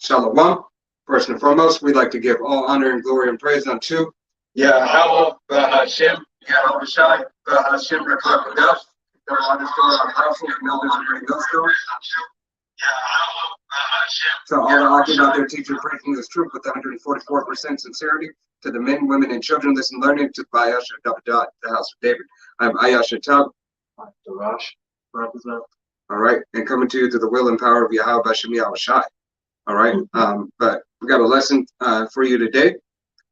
Shalom. First and foremost, we'd like to give all honor and glory and praise unto Yahuwah, Hashem, Yahuwah Shai, Hashem, Rekakodah. The honor store our household, no already no store. So all the authors out there teaching, preaching this truth with 144% sincerity to the men, women, and children. Listen, learning to Bayasha Dabadat, the house of David. I'm Ayasha Tab. Darash. All right, and coming to you through the will and power of Yahweh Bashem Yahweh Shai. All right, but we got a lesson for you today,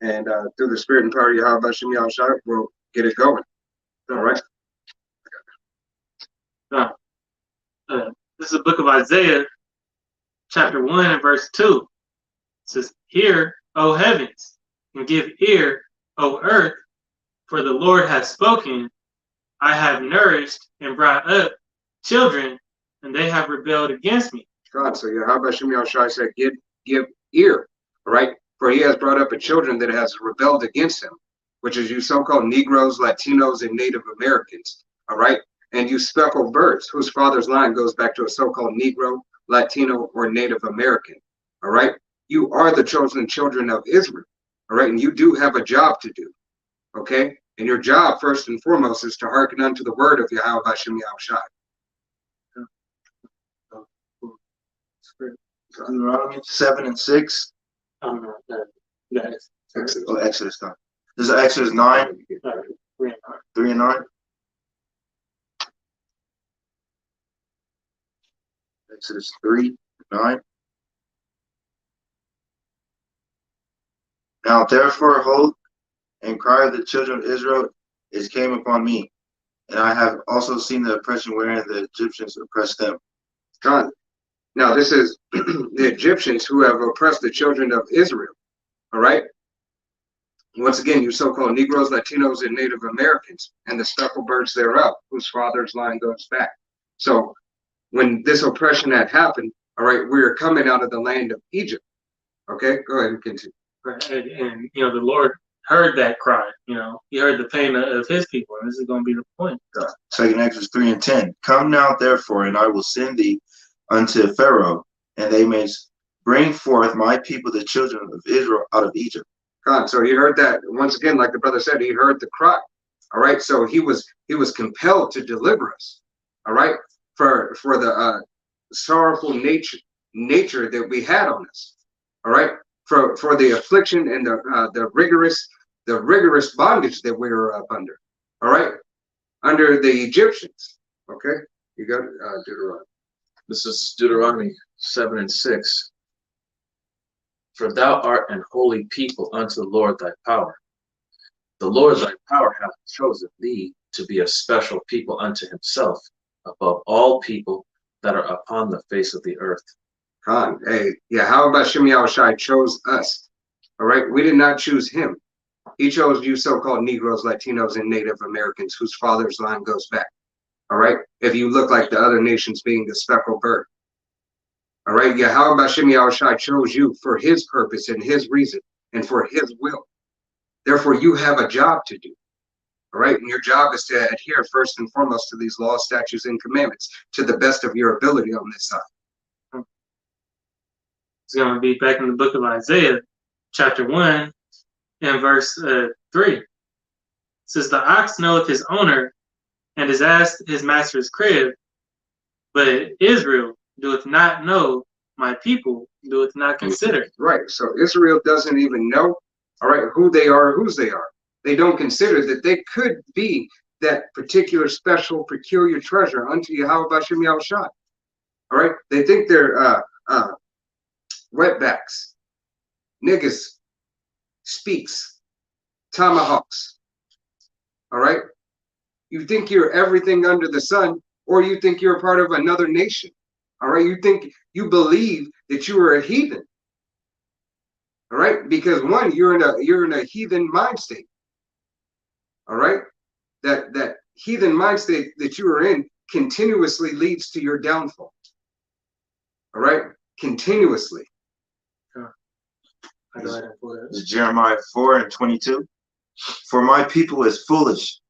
and through the spirit and power of Yahweh Bashem Yahweh Shai, we'll get it going. All right. This is the book of Isaiah, chapter 1 and verse 2. It says, "Hear, O heavens, and give ear, O earth, for the Lord has spoken. I have nourished and brought up children, and they have rebelled against me." God, so Yahweh Bashem Yahweh Shai said, give ear, all right? For he has brought up a children that has rebelled against him, which is you so-called Negroes, Latinos, and Native Americans, all right? And you speckled birds, whose father's line goes back to a so-called Negro, Latino, or Native American, all right? You are the chosen children of Israel, all right? And you do have a job to do, okay? And your job, first and foremost, is to hearken unto the word of Yahweh Bashem Yahweh Shai. Deuteronomy 7 and 6. Exodus 9. This is Exodus 9, 3 and 9. Exodus 3, 9. Now therefore hold and cry of the children of Israel is came upon me, and I have also seen the oppression wherein the Egyptians oppressed them. God. Now this is the Egyptians who have oppressed the children of Israel, all right? Once again, you so-called Negroes, Latinos, and Native Americans, and the speckled birds thereof, whose father's line goes back. So when this oppression had happened, all right, we are coming out of the land of Egypt. Okay, go ahead and continue. And you know, the Lord heard that cry. You know, he heard the pain of his people, and this is going to be the point. Second Exodus 3 and 10. Come now therefore, and I will send thee unto Pharaoh, and they may bring forth my people, the children of Israel, out of Egypt. God, so he heard that once again, like the brother said, he heard the cry. All right, so he was compelled to deliver us. All right, for the sorrowful nature that we had on us. All right, for the affliction and the rigorous bondage that we were up under. All right, under the Egyptians. Okay, you got Deuteronomy. This is Deuteronomy 7 and 6. "For thou art an holy people unto the Lord thy power. The Lord thy power hath chosen thee to be a special people unto himself above all people that are upon the face of the earth." God, hey, yeah, how about Shem Yahweh Shai chose us? All right, we did not choose him. He chose you so-called Negroes, Latinos, and Native Americans whose father's line goes back. All right, if you look like the other nations being the speckled bird. All right, yeah, how about Shem Yahweh Shai chose you for his purpose and his reason and for his will. Therefore, you have a job to do. All right, and your job is to adhere first and foremost to these laws, statutes, and commandments to the best of your ability on this side. It's going to be back in the book of Isaiah, chapter 1 and verse 3. It says, "The ox knoweth his owner, and his ass his master's crib, but Israel doeth not know, my people doeth not consider." Right, so Israel doesn't even know, all right, who they are, whose they are. They don't consider that they could be that particular special, peculiar treasure unto Yahweh Bashem Yahweh Shai. All right, they think they're wetbacks, niggas, speaks, tomahawks. All right, you think you're everything under the sun, or you think you're a part of another nation. All right, you believe that you are a heathen. All right, because one, you're in a heathen mind state. All right, that heathen mind state that you are in continuously leads to your downfall. All right, continuously. This is Jeremiah 4 and 22. "For my people is foolish,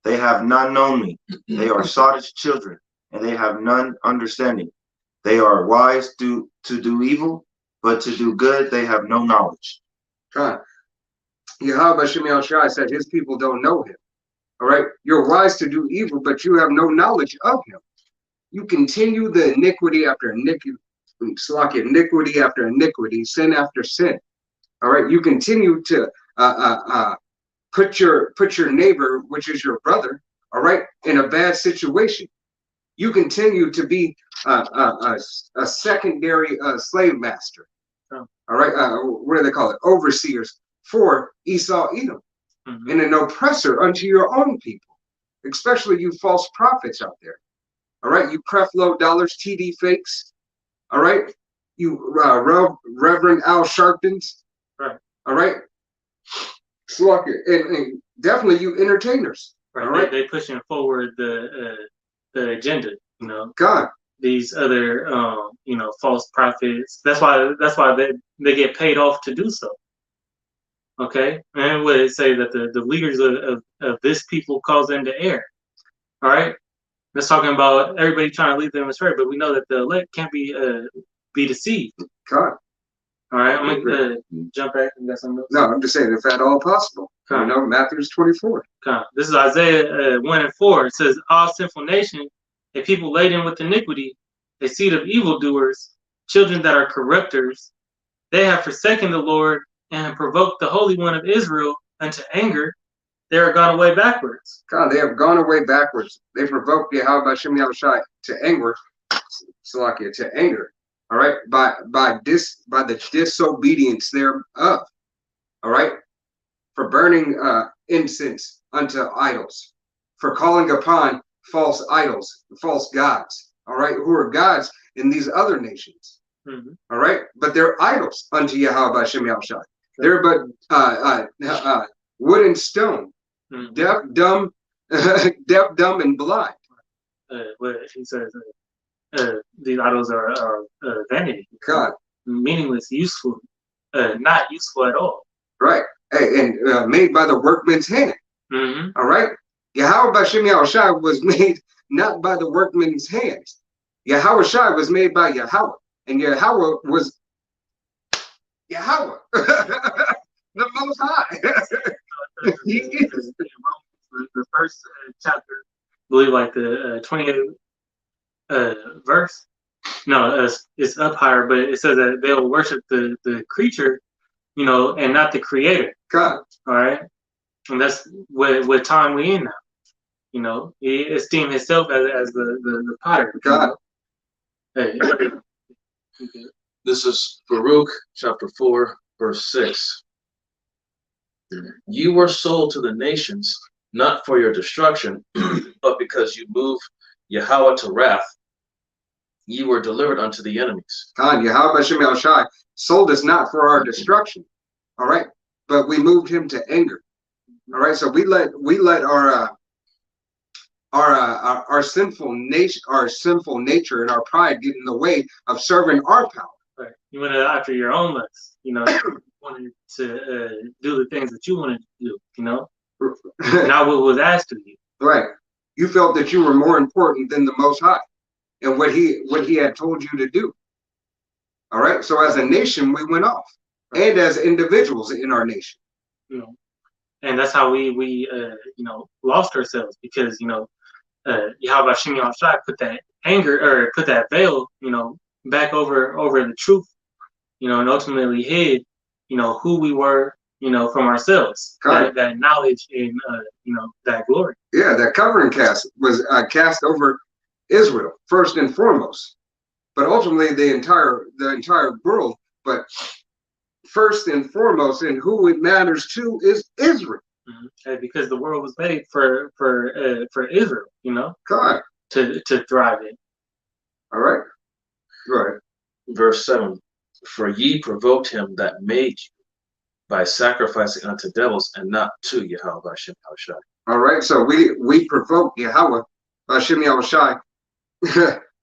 they have not known me. They are sottish children, and they have none understanding. They are wise to do evil, but to do good they have no knowledge. God. Yahuwah Shem Yahushai said his people don't know him. All right. You're wise to do evil, but you have no knowledge of him. You continue the iniquity after iniquity, iniquity after iniquity, sin after sin. All right. You continue to put your neighbor, which is your brother, all right, in a bad situation. You continue to be a secondary slave master. Oh. All right. What do they call it? Overseers for Esau, Edom, and an oppressor unto your own people, especially you false prophets out there. All right. You Creflo dollars, TD fakes. All right. You Reverend Al Sharptons. Right. All right. And definitely you entertainers. Right. All right. They pushing forward the agenda, you know. God. These other you know, false prophets. That's why they get paid off to do so. Okay? And what it say that the leaders of this people cause them to err. All right? That's talking about everybody trying to lead them astray, but we know that the elect can't be deceived. God. All right, I'm gonna jump back and got something else. No, I'm just saying if at all possible. Okay. You know, Matthew's 24. Okay. This is Isaiah 1:4. It says, "All sinful nation, a people laden with iniquity, a seed of evildoers, children that are corrupters, they have forsaken the Lord and have provoked the Holy One of Israel unto anger. They are gone away backwards." God, they have gone away backwards. They provoked Yahuwah Shem Yahushai to anger, Salakia, to anger. All right, by the disobedience thereof. All right, for burning incense unto idols, for calling upon false idols, false gods. All right, who are gods in these other nations. All right, but they're idols unto Yahuwah Shem Yahushai. They're but wood and stone, deaf, dumb, and blind. What he says, these idols are vanity, God, meaningless, useful, not useful at all. right? Hey, and made by the workman's hand. All right, Yahuwah Shem Yahushai was made not by the workman's hands. Yahuwah was made by Yahweh, and Yahweh was Yahweh, the Most High. He is. The first chapter, I believe, like the 28th verse. No, it's up higher, but it says that they'll worship the creature, you know, and not the creator. God. All right, and that's what time we in now. You know, he esteemed himself as the potter. God. Hey. This is Baruch chapter 4, verse 6. You were sold to the nations, not for your destruction, but because you moved Yahweh to wrath. You were delivered unto the enemies. God, Yahuwah Shem Yahushai sold us not for our destruction. All right, but we moved him to anger. All right, so we let our sinful nature and our pride get in the way of serving our power. Right. You went after your own lust. You know, you wanted to do the things that you wanted to do. You know, not what was asked of you. Right. You felt that you were more important than the Most High and what he had told you to do. All right. So as a nation, we went off, and as individuals in our nation. You know, and that's how we you know, lost ourselves, because you know, Yahuwah Shem Yahushai put that anger, or put that veil, you know, back over the truth, you know, and ultimately hid, you know, who we were, you know, from ourselves. That knowledge and you know, that glory. Yeah, that covering cast was cast over Israel first and foremost, but ultimately the entire world. But first and foremost, and who it matters to is Israel. Because the world was made for Israel, you know, God, to thrive in. All right. Right. Verse 7. For ye provoked him that made you by sacrificing unto devils and not to Yahweh Shem Yahushai. All right. So we provoked Yahweh Shem Yahushai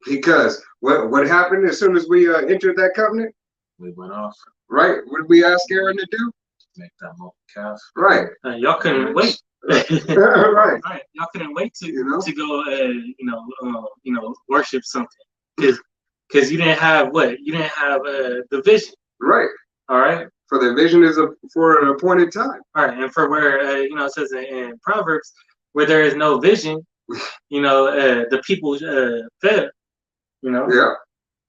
because what happened as soon as we entered that covenant? We went off. Right. What did we ask Aaron to do? Make that molten calf. Right. Y'all couldn't wait. Right. Right. Y'all couldn't wait to to go worship something, because you didn't have what? You didn't have the vision. Right. All right. For the vision is for an appointed time. All right. And for where, it says in Proverbs, where there is no vision, the people fail. Yeah.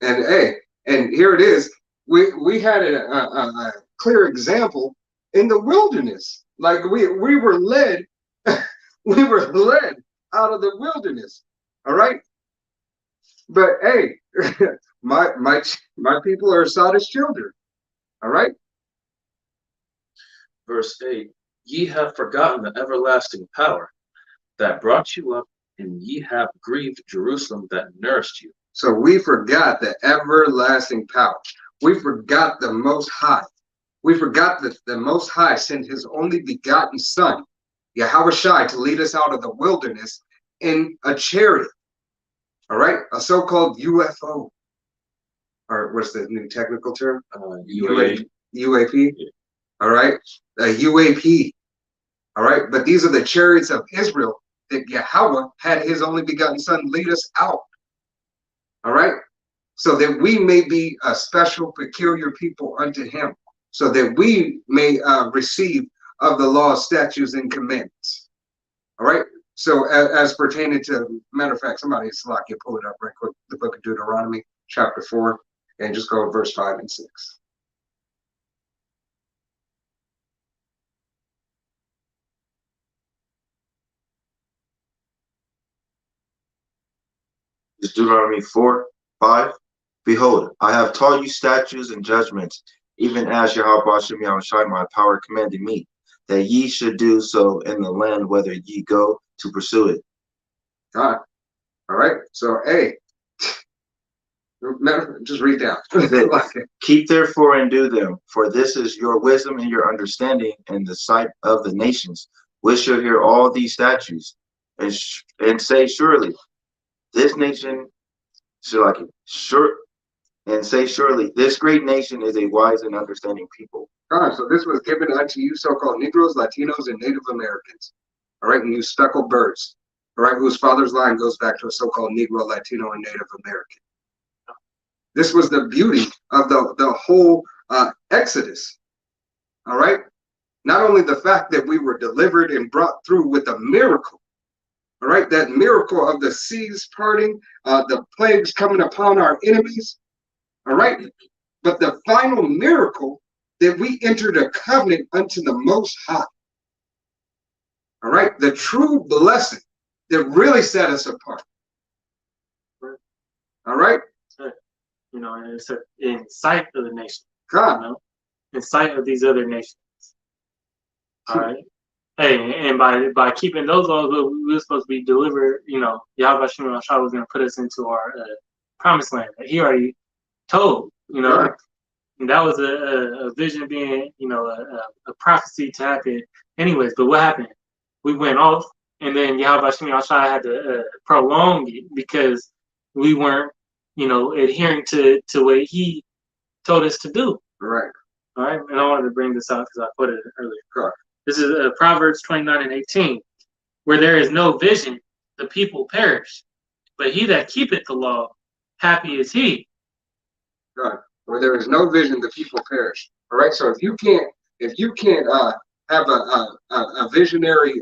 And hey, and here it is. We had a clear example in the wilderness. Like we were led, we were led out of the wilderness. All right. But hey, my people are Sodom's children. All right. Verse 8, ye have forgotten the everlasting power that brought you up, and ye have grieved Jerusalem that nourished you. So we forgot the everlasting power. We forgot the Most High. We forgot that the Most High sent his only begotten Son, Yahuwah, to lead us out of the wilderness in a chariot. All right, a so-called UFO. Or what's the new technical term? UAP. UAP. Yeah. All right, a UAP. All right, but these are the chariots of Israel that Yahuwah had his only begotten Son lead us out. All right, so that we may be a special, peculiar people unto him, so that we may receive of the law, statutes, and commandments. All right, so as pertaining to, matter of fact, somebody, Salakia, pull it up right quick, the book of Deuteronomy, chapter 4, and just go to verse 5 and 6. It's Deuteronomy 4:5. Behold, I have taught you statutes and judgments, even as Yahweh Shem Yahushai my power commanded me, that ye should do so in the land whither ye go to pursue it. All right. So, hey, just read down. Keep therefore and do them, for this is your wisdom and your understanding in the sight of the nations, which shall hear all these statutes, and say, surely, this nation, surely, this great nation is a wise and understanding people. So this was given unto you, so-called Negroes, Latinos, and Native Americans. All right, and you speckled birds. All right, whose father's line goes back to a so-called Negro, Latino, and Native American. This was the beauty of the whole Exodus. All right, not only the fact that we were delivered and brought through with a miracle. All right, that miracle of the seas parting, the plagues coming upon our enemies. All right, but the final miracle that we entered a covenant unto the Most High. All right, the true blessing that really set us apart. All right, and it's in sight of the nation. God, in sight of these other nations. All right. Hey, and by keeping those laws, we were supposed to be delivered. Yahweh Shem Yahushua was going to put us into our promised land that he already told. Right. And that was a vision being, a prophecy to happen. Anyways, but what happened? We went off, and then Yahweh Shem Yahushua had to prolong it because we weren't, adhering to what he told us to do. Right. All right. And I wanted to bring this out because I put it earlier. Sure. This is Proverbs 29:18. Where there is no vision, the people perish. But he that keepeth the law, happy is he. Right. Where there is no vision, the people perish. All right. So if you can't have a visionary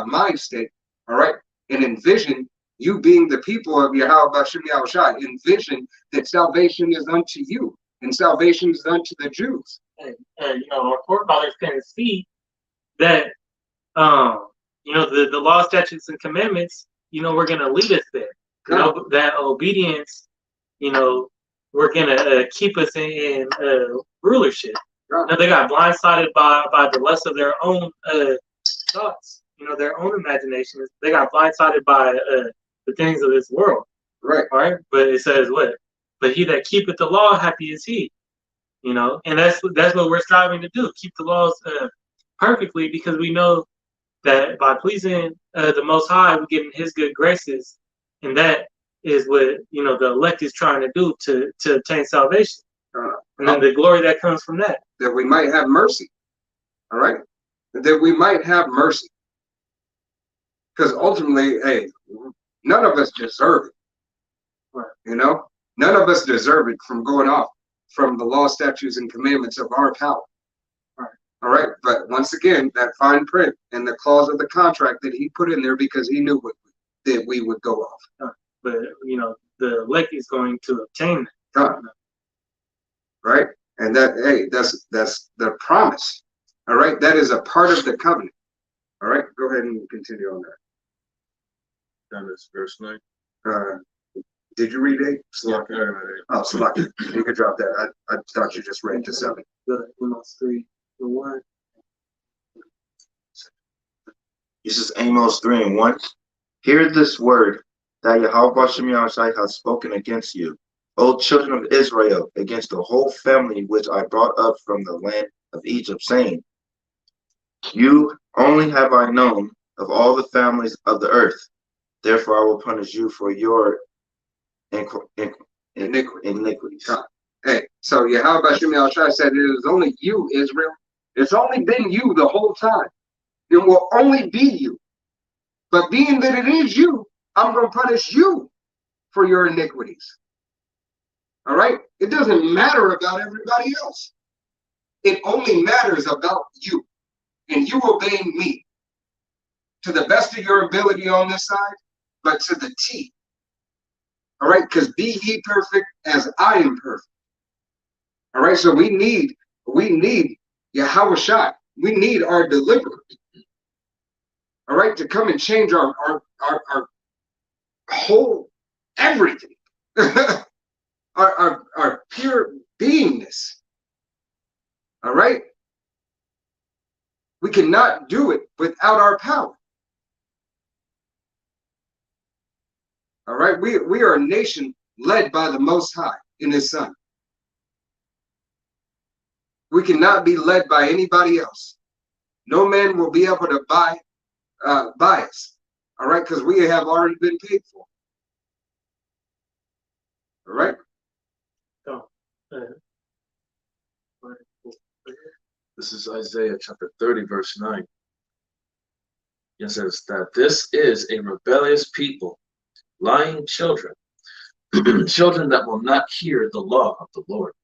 mind state, all right, and envision you being the people of Yahweh Shem Yahushai, envision that salvation is unto you and salvation is unto the Jews. And our forefathers can see that the law, statutes, and commandments, we're gonna lead us there. That obedience, we're gonna keep us in rulership. Now they got blindsided by the lust of their own thoughts, their own imaginations. They got blindsided by the things of this world. Right. All right. But it says what? But he that keepeth the law, happy is he. And that's what we're striving to do, keep the laws perfectly, because we know that by pleasing the Most High, we're getting his good graces, and that is what the elect is trying to do to obtain salvation, and then the glory that comes from that we might have mercy. All right, that we might have mercy, because ultimately, hey, none of us deserve it. Right. None of us deserve it from going off from the law, statutes, and commandments of our power. All right, but once again, that fine print and the clause of the contract that he put in there because he knew that we would go off. But the elect is going to obtain that. Right, and that's the promise. All right, that is a part of the covenant. All right, go ahead and continue on that. That is verse 9. Did you read 8? Yeah. Oh, Salaki. You could drop that. I thought you just read to 7. Amos 3:1. This is Amos 3:1. Hear this word that Yahuwah Shem Yahushai has spoken against you, O children of Israel, against the whole family which I brought up from the land of Egypt, saying, you only have I known of all the families of the earth. Therefore I will punish you for your iniquities. Hey, so Yahuwah Shem Yahushai said, it is only you, Israel. It's only been you the whole time. It will only be you. But being that it is you, I'm going to punish you for your iniquities. All right? It doesn't matter about everybody else. It only matters about you and you obeying me to the best of your ability on this side, but to the T. All right? Because be ye perfect as I am perfect. All right? So we need Yahuwah. We need our deliverer. All right? To come and change our whole everything. our pure beingness. All right? We cannot do it without our power. All right? We are a nation led by the Most High in His Son. We cannot be led by anybody else. No man will be able to buy us. All right? Because we have already been paid for. All right? This is Isaiah chapter 30, verse 9. It says that this is a rebellious people, lying children, children that will not hear the law of the Lord.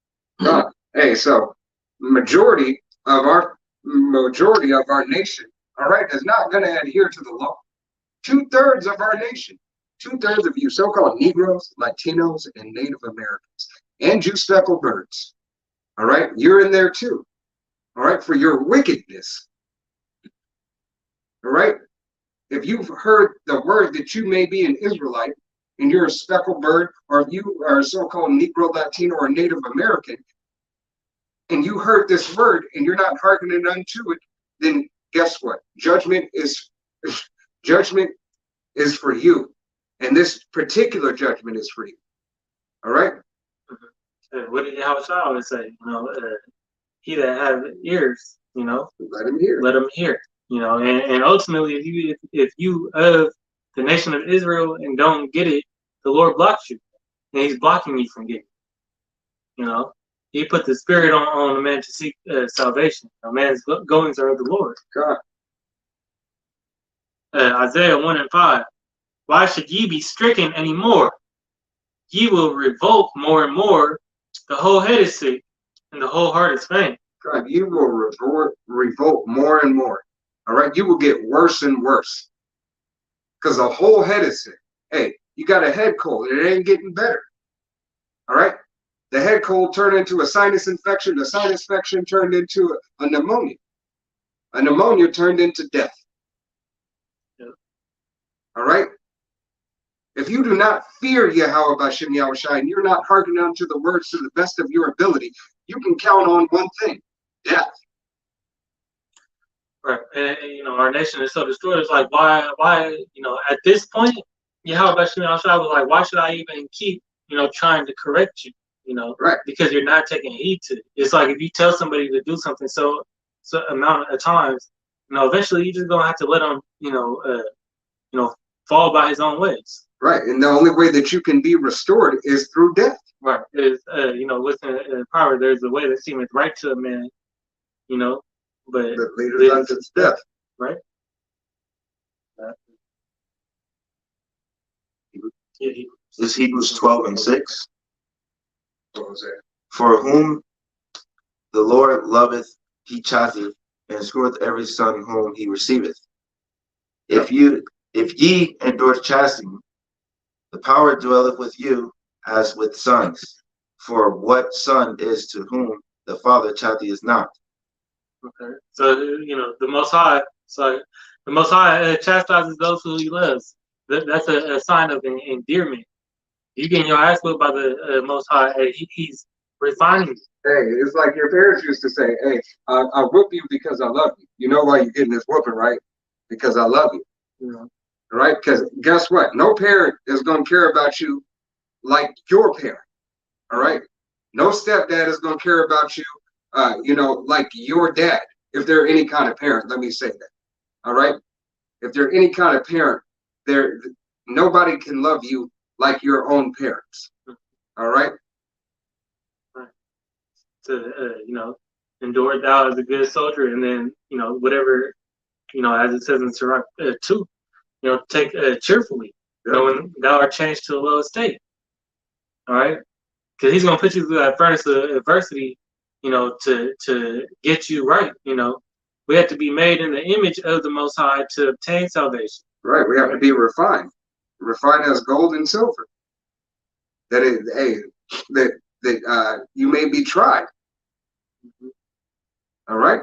Hey, so majority of our nation, all right, is not going to adhere to the law. 2/3 of our nation, 2/3 of you so-called Negroes, Latinos, and Native Americans, and you speckled birds, all right, you're in there too, all right, for your wickedness, all right. If you've heard the word that you may be an Israelite and you're a speckled bird, or if you are a so-called Negro, Latino, or Native American, and you heard this word and you're not hearkening unto it, then guess what? Judgment is for you. And this particular judgment is for you. All right? What did Yahuwah always say? He that have ears, let him hear. Let him hear. And ultimately, if you of the nation of Israel and don't get it, the Lord blocks you, and He's blocking you from getting it. He put the Spirit on a man to seek salvation. A man's goings are of the Lord. God. Isaiah 1:5. Why should ye be stricken anymore? Ye will revolt more and more. The whole head is sick, and the whole heart is faint. God, you will revolt more and more. All right, you will get worse and worse because the whole head is sick. Hey, you got a head cold, and it ain't getting better. All right, the head cold turned into a sinus infection. The sinus infection turned into a pneumonia. A pneumonia turned into death. Yep. All right. If you do not fear Yahuwah Bashem Yahushai and you're not hearkening unto the words to the best of your ability, you can count on one thing: death. Right, and our nation is so destroyed. It's like why at this point, Yahuwah Bashem Yahushai was like, why should I even keep trying to correct you? Right. Because you're not taking heed to it. It's like if you tell somebody to do something so amount of times, eventually you're just gonna have to let them fall by his own ways. Right, and the only way that you can be restored is through death. Right. Is listen, power. There's a way that seemeth right to a man, but leads unto death. Right. This is Hebrews 12:6. What was that? For whom the Lord loveth, he chasteneth, and scourgeth every son whom he receiveth. If ye endure chastening, the power dwelleth with you as with sons. For what son is to whom the father chasteneth not? Okay. So the Most High. So the Most High chastises those who He loves. That's a sign of endearment. You getting your ass whipped by the Most High. He's refining you. Hey, it's like your parents used to say, hey, I whoop you because I love you. You know why you're getting this whooping, right? Because I love you. You know. Right? Because guess what? No parent is going to care about you like your parent. All right? No stepdad is going to care about you, like your dad. If they're any kind of parent, let me say that. All right? If they're any kind of parent, nobody can love you like your own parents. All right? To endure thou as a good soldier, and then whatever as it says in Sirach 2, take cheerfully, when thou art changed to a low estate. All right, because He's gonna put you through that furnace of adversity, to get you right. We have to be made in the image of the Most High to obtain salvation. Right, we have to be refined as gold and silver. That you may be tried. All right.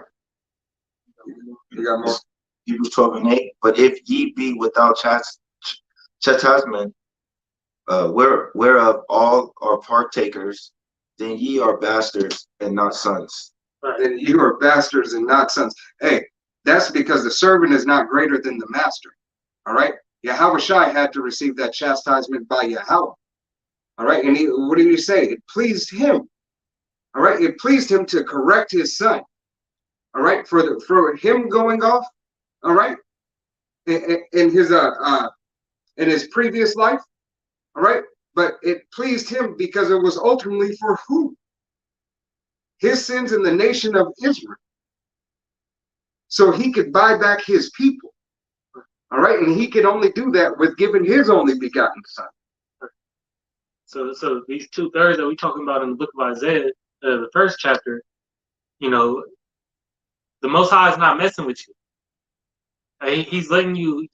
You got more? Hebrews 12:8. But if ye be without chastisement, whereof all are partakers, then ye are bastards and not sons. Right. Then you are bastards and not sons. Hey, that's because the servant is not greater than the master. All right. Yahuwah had to receive that chastisement by Yahuwah. All right. And what did he say? It pleased him. All right. It pleased him to correct his son. All right. For him going off. All right. In his previous life. All right. But it pleased him because it was ultimately for who? His sins in the nation of Israel. So he could buy back his people. All right. And he could only do that with giving his only begotten son. So these 2/3 that we're talking about in the book of Isaiah, the first chapter, the Most High is not messing with you. He's letting you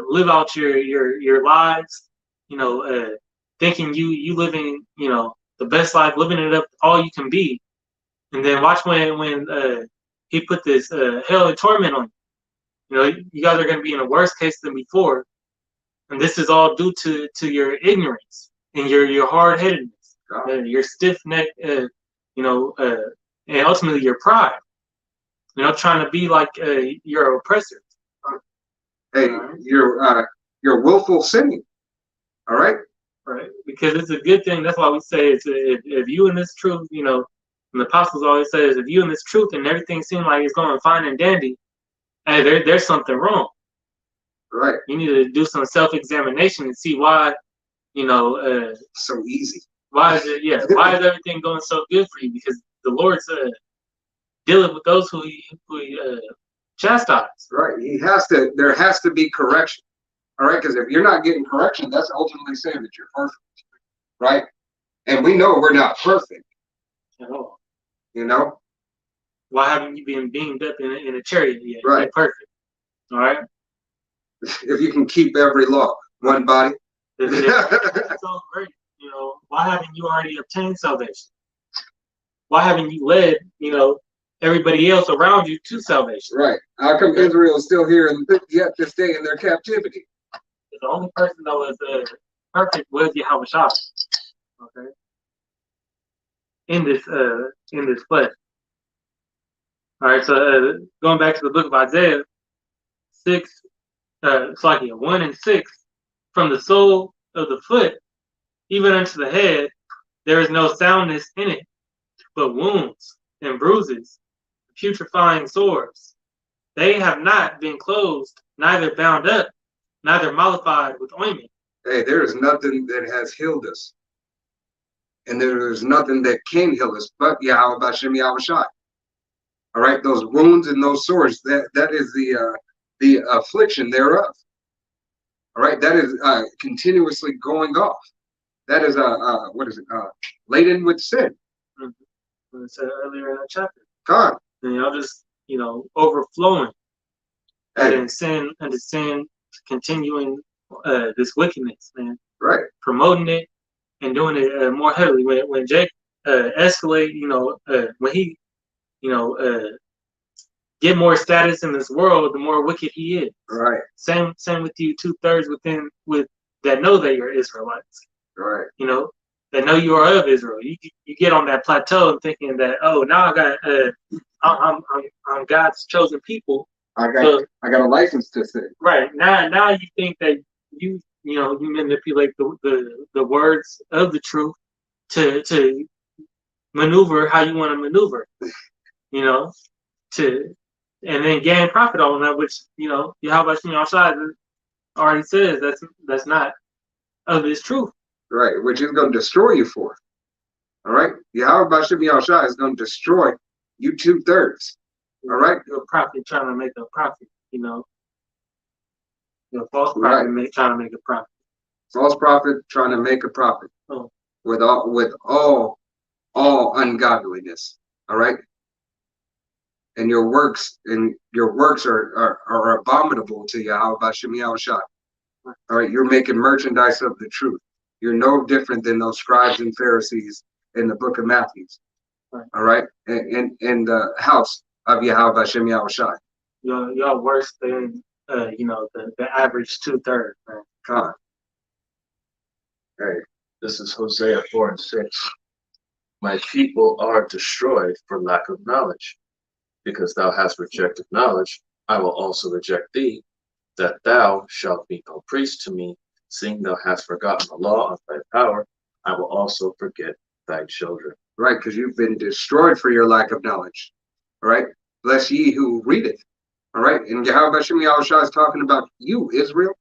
live out your lives, thinking you living, the best life, living it up all you can be. And then watch when He put this hell and torment on you. You guys are going to be in a worse case than before. And this is all due to your ignorance and your hard-headedness, your stiff-neck, and ultimately your pride. Trying to be like your oppressor. Hey, you're willful sinning. All right. Right. Because it's a good thing. That's why we say if you in this truth, and the apostles always say is if you in this truth and everything seems like it's going fine and dandy, hey, there's something wrong. Right. You need to do some self-examination and see why, so easy. Why is it? Yeah. Why is everything going so good for you? Because the Lord's dealing with those who he chastise. Right. There has to be correction. All right. Because if you're not getting correction, that's ultimately saying that you're perfect. Right. And we know we're not perfect. At all. Why haven't you been beamed up in a chariot yet? Right. You're perfect. All right. If you can keep every law, one body. That's so great. Why haven't you already obtained salvation? Why haven't you led, everybody else around you to salvation? Right. How come Israel is still here and yet to stay in their captivity? The only person that was perfect was Yahuwah. Okay. In this flesh. All right. So going back to the book of Isaiah 1 and 6, from the sole of the foot even unto the head, there is no soundness in it, but wounds and bruises, putrefying sores. They have not been closed, neither bound up, neither mollified with ointment. Hey, there is nothing that has healed us. And there is nothing that can heal us but Yahweh Bashem Yahushai. All right, those wounds and those sores, that is the affliction thereof. All right, that is continuously going off. That is what is it? Laden with sin. Mm-hmm. What I said earlier in that chapter. God. And y'all just, overflowing Hey, and sin, continuing this wickedness, man. right. Promoting it and doing it more heavily. When Jake escalate, when he, get more status in this world, the more wicked he is. Right. Same with you, 2/3 with that know that you're Israelites. Right. That know you are of Israel. You get on that plateau and thinking that, oh, now I got I'm God's chosen people. I got a license to say. Right. Now you think that you manipulate the words of the truth to maneuver how you want to maneuver. And then gain profit on that, which Yahuwah Shem outside already says that's not of this truth. Right, which is going to destroy you for. All right, Yahuwah Bashem Yahushua is going to destroy you 2/3. All right, You're a prophet trying to make a profit. You're a false prophet trying to make a profit. False prophet trying to make a profit. Oh. With all ungodliness. All right. And your works are abominable to Yahuwah Bashem Yahushua. All right, you're making merchandise of the truth. You're no different than those scribes and Pharisees in the book of Matthew. Right. All right, in the house of Yahuwah Bashem Yahushua. Y'all worse than the average 2/3, man. God. Hey, This is Hosea 4:6. My people are destroyed for lack of knowledge. Because thou hast rejected knowledge, I will also reject thee, that thou shalt be no priest to me, seeing thou hast forgotten the law of thy power, I will also forget thy children. right, because you've been destroyed for your lack of knowledge. All right, bless ye who readeth. All right, and Yahuwah Bashem Yahushua is talking about you, Israel.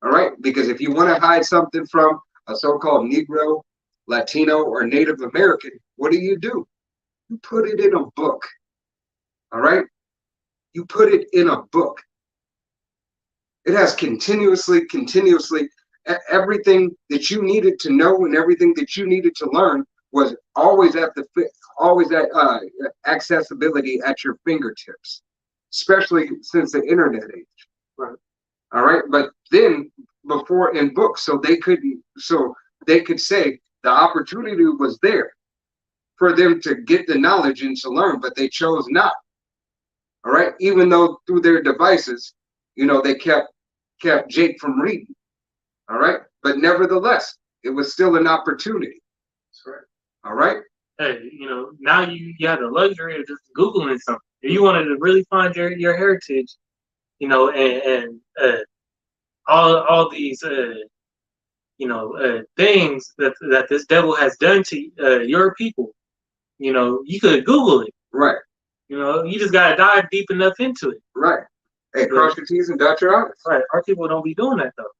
All right, because if you want to hide something from a so-called Negro, Latino, or Native American, what do? You put it in a book. All right, you put it in a book. It has continuously everything that you needed to know and everything that you needed to learn was always at accessibility at your fingertips, especially since the internet age. Right. All right, but then before in books, so they could say the opportunity was there for them to get the knowledge and to learn, but they chose not. All right, even though through their devices, they kept Jake from reading. All right, but nevertheless, it was still an opportunity. That's right. All right. Hey, now you have the luxury of just Googling something. If you wanted to really find your heritage, and all these things that this devil has done to your people, you could Google it. Right. You just gotta dive deep enough into it. Right. Hey, cross your T's and dot your I's. Right. Our people don't be doing that though.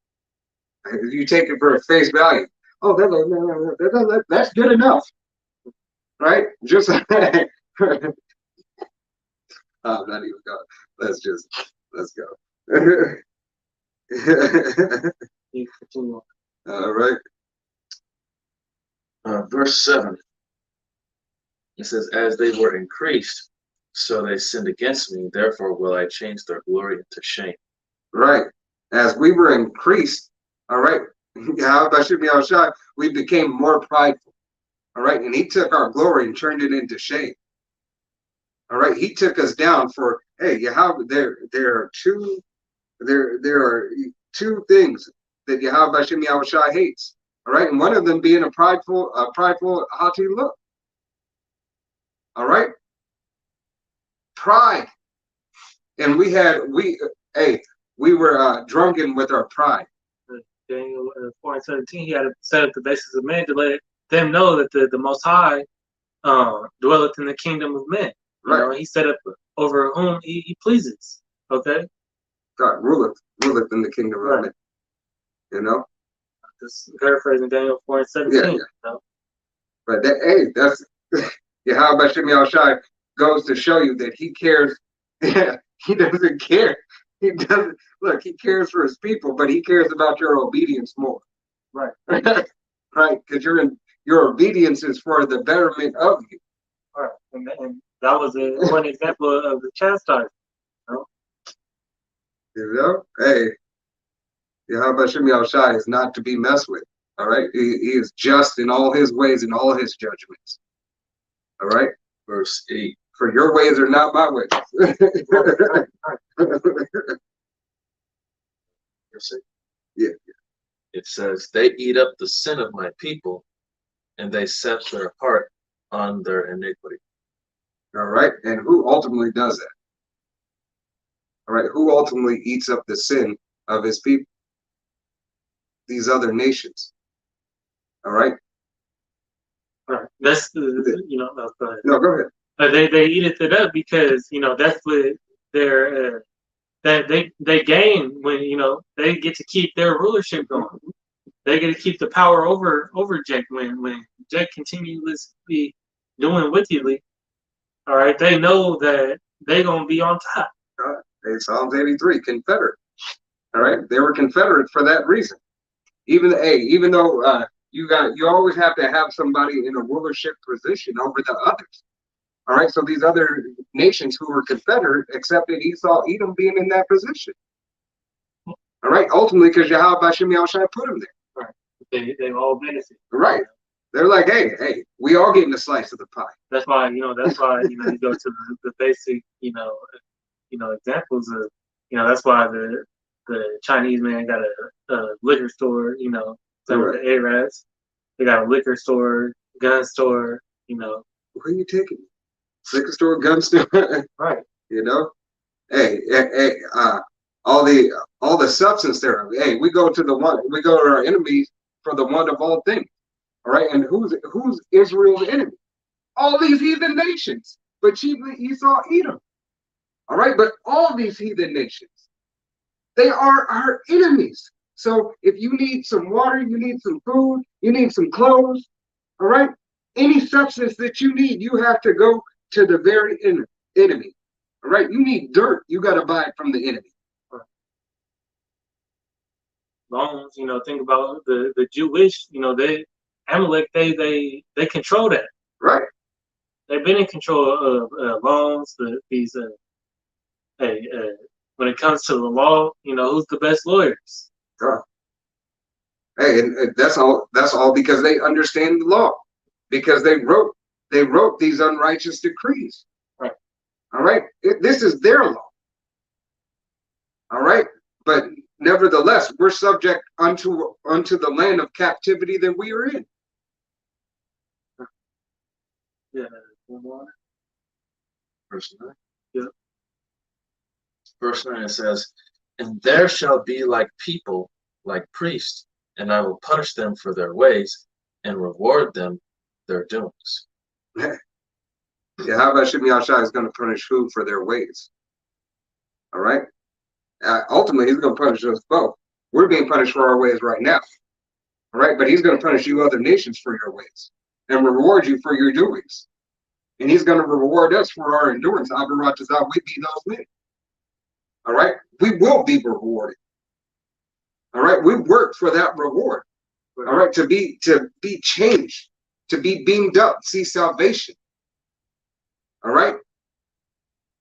You take it for face value. Oh, that's good enough. Right? Just I'm not even going. Let's go. You continue. All right. Verse 7. It says, as they were increased, so they sinned against me, therefore will I change their glory into shame. Right. As we were increased, all right, we became more prideful. All right. And he took our glory and turned it into shame. All right. He took us down for, hey, there are two things that Yahuwah Bashem Yahushua hates. All right. And one of them being a prideful, haughty look. All right. Pride. And we were drunken with our pride. Daniel 4:17, he had to set up the basis of men to let them know that the Most High dwelleth in the kingdom of men. Right. He set up over whom he pleases. Okay. God ruleth in the kingdom of men. Just paraphrasing Daniel 4:17. Yeah. But that's Yahuwah Bashem Yahushua goes to show you that he cares. He doesn't care. He doesn't look. He cares for his people, but he cares about your obedience more. Right. Right, because your obedience is for the betterment of you. And that was one example of the chastisement. You know, hey, Yahuwah Shem Yahushai is not to be messed with. All right, he is just in all his ways and all his judgments. All right, Verse 8. for your ways are not my ways. Verse 8. Yeah. It says, they eat up the sin of my people, and they set their heart on their iniquity. All right, and who ultimately does that? All right, who ultimately eats up the sin of his people? These other nations. All right. Right. That's no, go ahead. No, go ahead. They eat it up because that's what their that they gain when they get to keep their rulership going. They get to keep the power over Jake when Jake continuously doing wickedly. All right, they know that they're gonna be on top. Hey, Psalms 83, Confederate. All right, they were Confederate for that reason. Even though you always have to have somebody in a rulership position over the others. All right, so these other nations who were Confederate accepted Esau, Edom being in that position. All right, ultimately because Yahuwah Shem Yahushai put them there. Right, they all benefit. Right, they're like, hey, we all getting a slice of the pie. That's why you go to the basic examples of that's why the Chinese man got a liquor store. Same with the Arabs. They got a liquor store, gun store. Where are you taking? Liquor store, gun store. Right. Hey, all the substance there. Hey, we go to our enemies for the one of all things. All right, and who's Israel's enemy? All these heathen nations, but chiefly Esau, Edom. All right, but all these heathen nations, they are our enemies. So if you need some water, you need some food, you need some clothes, all right, any substance that you need, you have to go to the very enemy. All right, you need dirt, you got to buy it from the enemy. Loans, think about the Jewish, Amalek, they control that. Right. They've been in control of loans. When it comes to the law, who's the best lawyers? Hey, and that's all because they understand the law, because they wrote these unrighteous decrees. Right. All right, this is their law. All right, but nevertheless, we're subject unto the land of captivity that we are in. Yeah. One more. Verse 9. Yeah. Verse 9 it says, and there shall be like people, like priests, and I will punish them for their ways and reward them their doings. Yeah, how about Shem Yahushai is going to punish who for their ways? All right. Ultimately, he's going to punish us both. We're being punished for our ways right now. All right, but he's going to punish you other nations for your ways and reward you for your doings. And he's going to reward us for our endurance. Abaratazah, we be those men. All right, we will be rewarded. All right, we work for that reward. All right, to be changed, to be beamed up, see salvation. All right,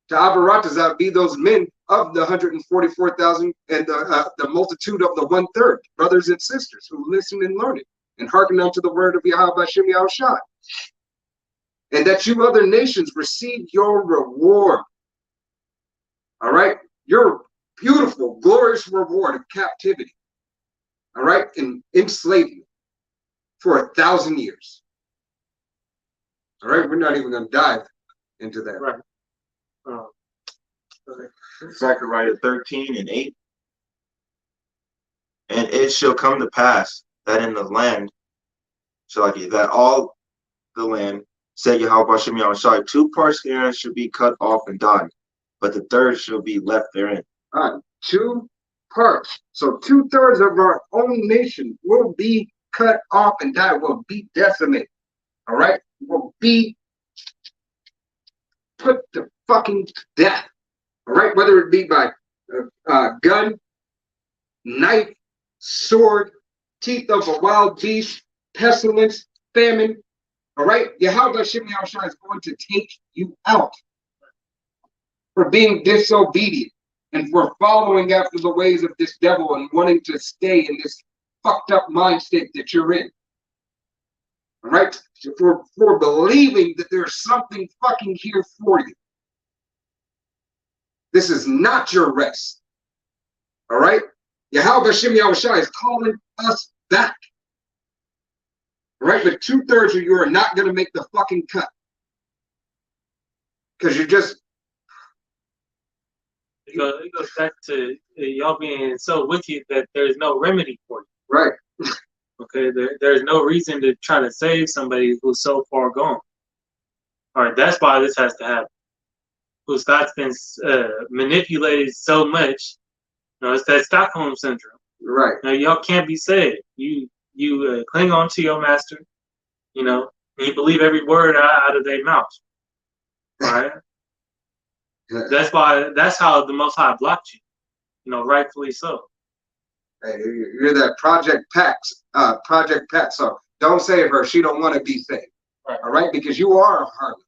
to Abaratazah, be those men of the 144,000 and the multitude of the 1/3, brothers and sisters who listen and learn it and hearken unto the word of Yahuwah Shem Yahushai. And that you other nations receive your reward. All right, your beautiful, glorious reward of captivity. All right, in enslavement for 1,000 years. All right, we're not even going to dive into that. Right. Zechariah 13:8. And it shall come to pass that in the land, that all the land, said Yahuwah Shem Yahushai, 2 parts therein should be cut off and die, but the third shall be left therein. 2 parts. So 2/3 of our own nation will be cut off and die, will be decimated. All right, will be put to fucking death. All right, whether it be by gun, knife, sword, teeth of a wild beast, pestilence, famine, All right? Yahweh Shem Yahushua is going to take you out for being disobedient and for following after the ways of this devil and wanting to stay in this fucked up mind state that you're in. All right? For believing that there's something fucking here for you. This is not your rest. All right? Yahweh Shem Yahushua is calling us back. All right? But 2/3 of you are not going to make the fucking cut. Because you're just... It goes back to y'all being so wicked that there's no remedy for you. Right. Okay, there's no reason to try to save somebody who's so far gone. All right, that's why this has to happen. Whose thought's been manipulated so much. You know, it's that Stockholm syndrome. Right. Now, y'all can't be saved. You cling on to your master, you know, and you believe every word out of their mouth. All right. That's how the Most High blocked you. You know, rightfully so. Hey, you're that Project Pat. So don't save her. She don't want to be saved. Right. All right, because you are a harlot.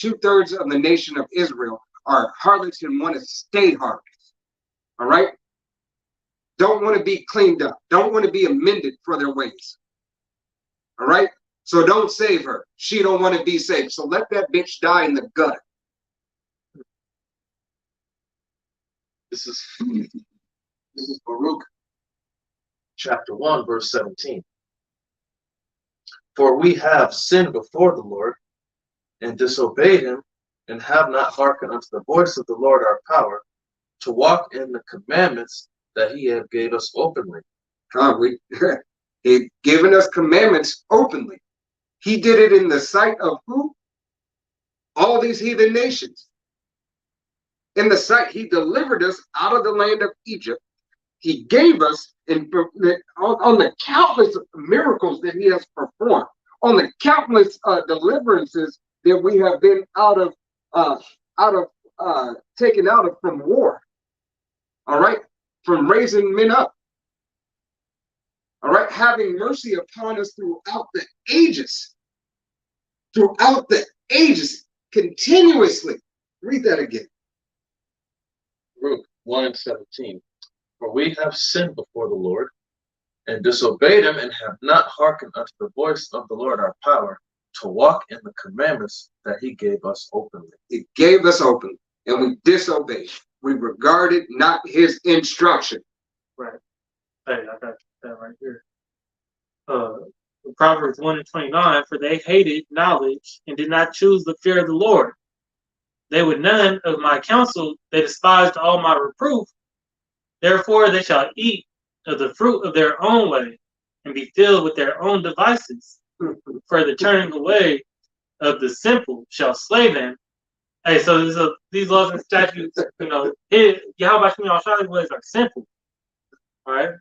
2/3 of the nation of Israel are harlots and want to stay harlots. All right. Don't want to be cleaned up. Don't want to be amended for their ways. All right. So don't save her. She don't want to be saved. So let that bitch die in the gutter. This is Baruch chapter 1, verse 17. For we have sinned before the Lord, and disobeyed him, and have not hearkened unto the voice of the Lord our power, to walk in the commandments that he have gave us openly. He's given us commandments openly. He did it in the sight of who? All these heathen nations. In the sight, he delivered us out of the land of Egypt. He gave us on the countless miracles that he has performed, on the countless deliverances that we have been taken out of from war. All right, from raising men up. All right, having mercy upon us throughout the ages. Throughout the ages, continuously. Read that again. Baruch 1 and 17. For we have sinned before the Lord, and disobeyed him, and have not hearkened unto the voice of the Lord our power, to walk in the commandments that he gave us openly. He gave us openly, and we disobeyed. We regarded not his instruction. Right. Hey, I got that right here. Proverbs 1 and 29, for they hated knowledge and did not choose the fear of the Lord. They would none of my counsel, they despised all my reproof. Therefore they shall eat of the fruit of their own way, and be filled with their own devices. For the turning away of the simple shall slay them. Hey, so these laws and statutes, you know, Yahweh Shem Yahushua ways are simple. All right.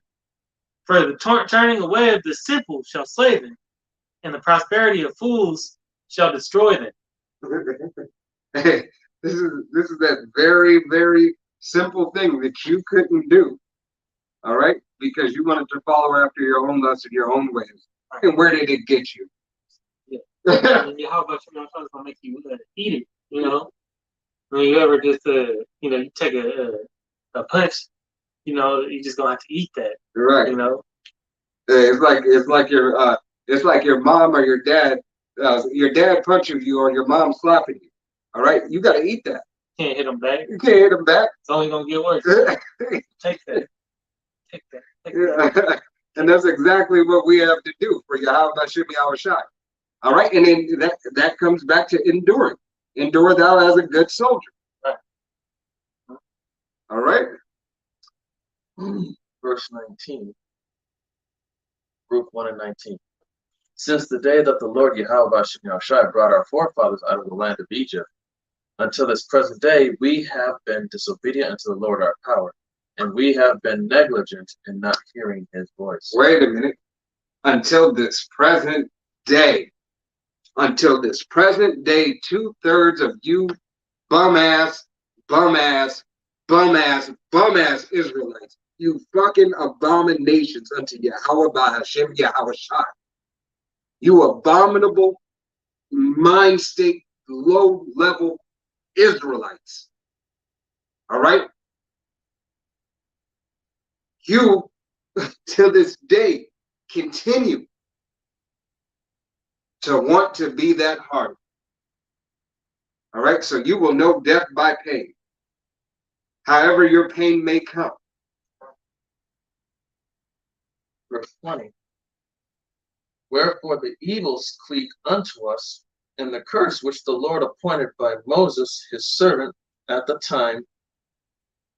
For the turning away of the simple shall slay them, and the prosperity of fools shall destroy them. Hey, this is that very, very simple thing that you couldn't do. All right, because you wanted to follow after your own lusts and your own ways. And where did it get you? Yeah. And Yahweh Shem Yahushua is gonna make you eat it. You know, when you ever just you know, you take a punch, you know, you just gonna have to eat that. Right. You know. It's like your mom or your dad. Your dad punching you or your mom slapping you. All right, you got to eat that. Can't hit them back. You can't hit them back. It's only gonna get worse. Take that. Take that. Take that. And that's exactly what we have to do for Yahweh Shem Yahushua. All right, and then that comes back to enduring. Endure thou as a good soldier. Right. All right. Verse 19. Baruch 1 and 19. Since the day that the Lord Yahweh Shem Yahushua brought our forefathers out of the land of Egypt, until this present day, we have been disobedient unto the Lord our power, and we have been negligent in not hearing his voice. Wait a minute. Until this present day. Until this present day, 2/3 of you bum-ass Israelites, you fucking abominations unto Yahweh by Hashem Yahushua. You abominable mind state, low level Israelites. All right? You, till this day, continue to want to be that hard. All right? So you will know death by pain. However your pain may come. Verse 20. Wherefore the evils cleave unto us, and the curse which the Lord appointed by Moses his servant at the time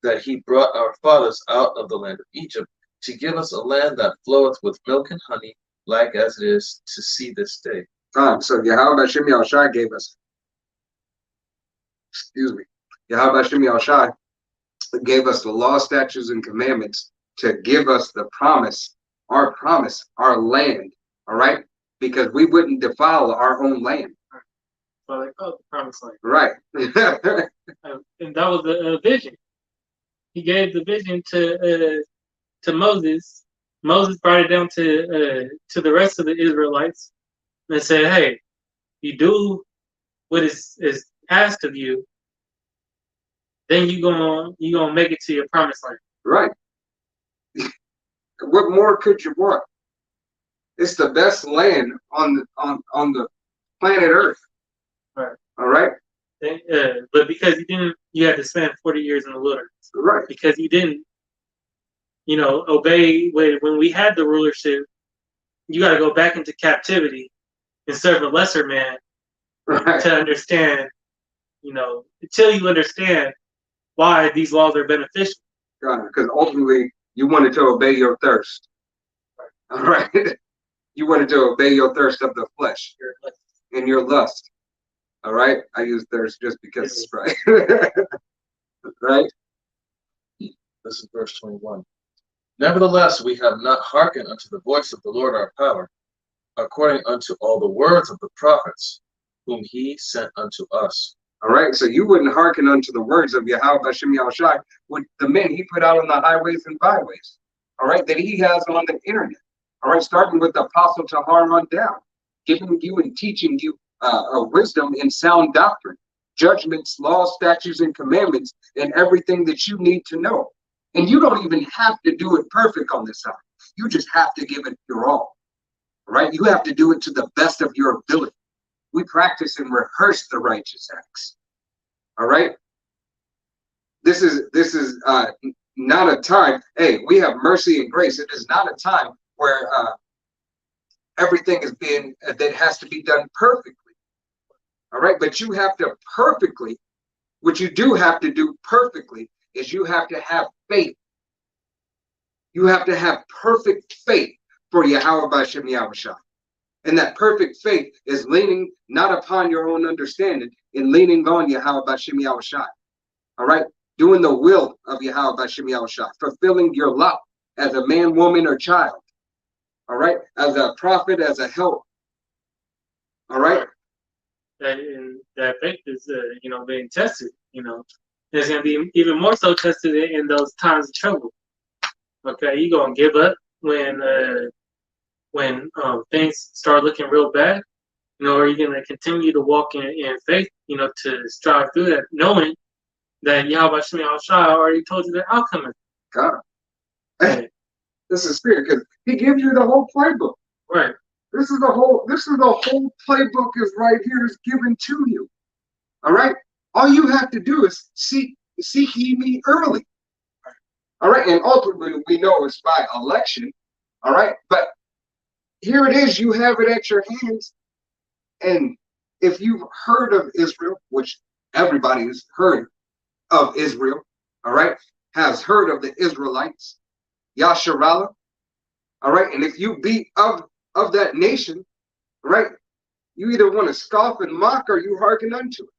that he brought our fathers out of the land of Egypt, to give us a land that floweth with milk and honey, like as it is to see this day. So Yahuwah Hashem Yahushai gave us, Yahuwah Hashem Yahushai gave us the law, statutes, and commandments to give us the promise, our land, all right? Because we wouldn't defile our own land. So they call it the promised land. Right. And that was the vision. He gave the vision to Moses. Moses brought it down to the rest of the Israelites and said, "Hey, you do what is asked of you, then you gonna make it to your promised land." Right. What more could you want? It's the best land on the planet Earth. Right. All right. But because you had to spend 40 years in the wilderness. Right. Because you didn't, obey when we had the rulership. You got to go back into captivity and serve a lesser man Right. to understand. Until you understand why these laws are beneficial. Because ultimately you wanted to obey your thirst. All right. You wanted to obey your thirst of the flesh and your lust. All right. I use thirst just because it's right. Right. This is verse 21. Nevertheless, we have not hearkened unto the voice of the Lord our power, according unto all the words of the prophets, whom he sent unto us. All right. So you wouldn't hearken unto the words of Yahuwah Hashem Yahushai, with the men he put out on the highways and byways. All right. That he has on the internet. All right. Starting with the Apostle Tahar on down, giving you and teaching you wisdom and sound doctrine, judgments, laws, statutes, and commandments, and everything that you need to know. And you don't even have to do it perfect on this side. You just have to give it your all. Right? You have to do it to the best of your ability. We practice and rehearse the righteous acts. All right? This is not a time. Hey, we have mercy and grace. It is not a time where everything is that has to be done perfectly. All right? But you have to perfectly, what you do have to do perfectly is you have to have faith. You have to have perfect faith for Yahuwah Hashem Yahushai. And that perfect faith is leaning not upon your own understanding and leaning on Yahuwah Hashem Yahushai. All right? Doing the will of Yahuwah Hashem Yahushai. Fulfilling your lot as a man, woman, or child. All right? As a prophet, as a help. All right? And that faith is, being tested. It's going to be even more so tested in those times of trouble. Okay, you're going to give up when things start looking real bad, or you're going to continue to walk in faith, to strive through that, knowing that Yahuwah Hashem Yahushai already told you the outcome. God. Hey, this is spirit, because he gives you the whole playbook. Right. This is the whole playbook is right here, is given to you. All right? All you have to do is seek ye me early. All right, and ultimately we know it's by election. All right, but here it is, you have it at your hands. And if you've heard of Israel, which everybody has heard of Israel, all right, has heard of the Israelites, Yasharallah, all right, and if you be of that nation, right, you either want to scoff and mock or you hearken unto it.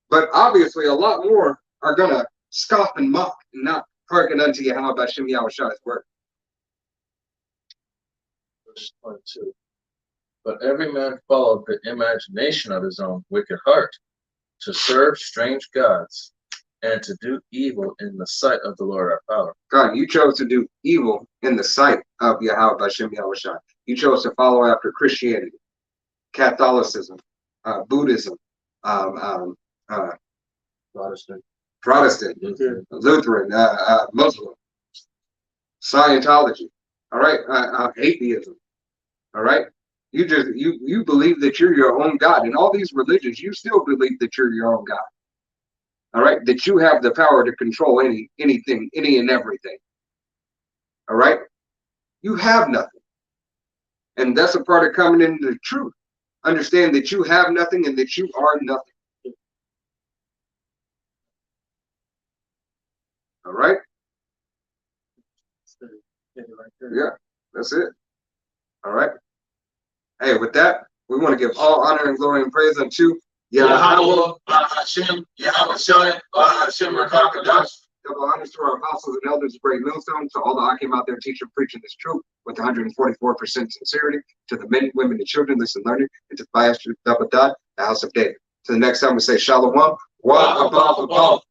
But obviously a lot more are going to scoff and mock and not hearken unto Yahuwah Hashem Yahushai's word. Verse 22. But every man followed the imagination of his own wicked heart, to serve strange gods, and to do evil in the sight of the Lord our power. God, you chose to do evil in the sight of Yahuwah Hashem Yahushai. You chose to follow after Christianity. Catholicism, Buddhism, Protestant. Protestant, Lutheran. Lutheran, Muslim, Scientology, all right, atheism, all right. You believe that you're your own God. In all these religions, you still believe that you're your own God. All right, that you have the power to control anything, any and everything. All right, you have nothing, and that's a part of coming into the truth. Understand that you have nothing and that you are nothing. All right. Yeah, that's it. All right. Hey, with that, we want to give all honor and glory and praise unto Yahuwah, Hashem, Yahushua, Hashem, Rakakadash. Double honors to our apostles and elders of Great Millstone, to all the Akim out there teaching, preaching this truth with 144% sincerity, to the men, women, and children, listen, learning, and to Bias, double dot, the house of David. To the next time we say Shalom, wa above.